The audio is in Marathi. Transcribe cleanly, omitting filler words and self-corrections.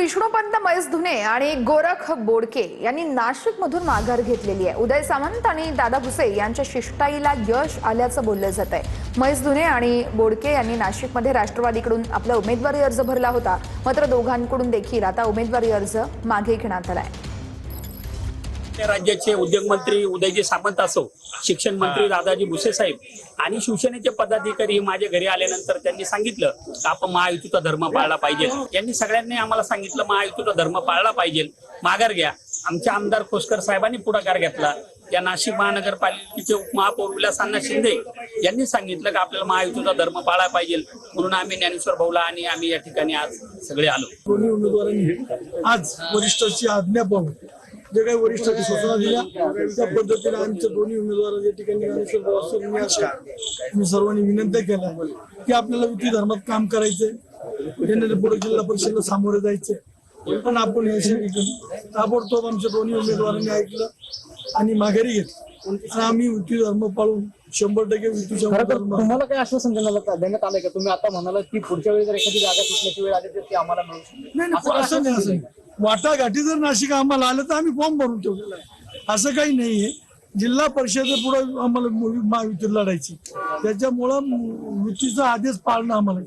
विष्णुपंत मैसधुने आणि गोरख बोडके यांनी नाशिकमधून माघार घेतलेली आहे। उदय सामंत आणि दादा भुसे यांच्या शिष्टाईला यश आल्याचं बोललं जात आहे। मैसधुने आणि बोडके यांनी नाशिकमध्ये राष्ट्रवादीकडून आपला उमेदवारी अर्ज भरला होता, मात्र दोघांकडून देखील आता उमेदवारी अर्ज मागे घेण्यात आलाय। राज्याचे उद्योग मंत्री उदयजी सामंत असो, शिक्षण मंत्री दादाजी भुसे साहेब आणि शिवसेनेचे पदाधिकारी माझ्या घरी आल्यानंतर त्यांनी सांगितलं की आपण महायुतीचा धर्म पाळला पाहिजे। यांनी सगळ्यांनी आम्हाला सांगितलं महायुतीचा धर्म पाळला पाहिजे, माघार घ्या। आमचे आमदार खोसकर साहेबांनी पुढाकार घेतला। या नाशिक महानगरपालिकेचे उपमहापौर विलास अण्णा शिंदे यांनी सांगितलं की आपल्याला महायुतीचा धर्म पाळला पाहिजे, म्हणून आम्ही ज्ञानेश्वर भाऊला आणि आम्ही या ठिकाणी आज सगळे आलो। दोन्ही उमेदवारांनी आज वरिष्ठांची आज्ञा पाहून जे काही वरिष्ठांनी सूचना दिल्या त्या पद्धतीने आमच्या दोन्ही उमेदवार या ठिकाणी मी सर्वांनी विनंती केल्या की आपल्याला युती धर्मात काम करायचंय, येणाऱ्या पुढे जिल्हा परिषदेला सामोरे जायचंय। पण आपण ताबडतोब आमच्या दोन्ही उमेदवारांनी ऐकलं आणि माघारी घेतली। आम्ही युती धर्म पाळून 100% युतीच्या तुम्हाला काय आश्वासन देण्यात आलंय का? तुम्ही आता म्हणाला की पुढच्या वेळी जर एखादी जागा सुटण्याची वेळ आली तर ती आम्हाला मिळू शकते। नाही, असं नाही। वाटाघाटी जर नाशिक आम्हाला आलं तर आम्ही फॉर्म भरून ठेवलेला आहे, असं काही नाहीये। जिल्हा परिषद पुढे आम्हाला महायुतीत लढायची, त्याच्यामुळं युतीचा आदेश पाळणं आम्हाला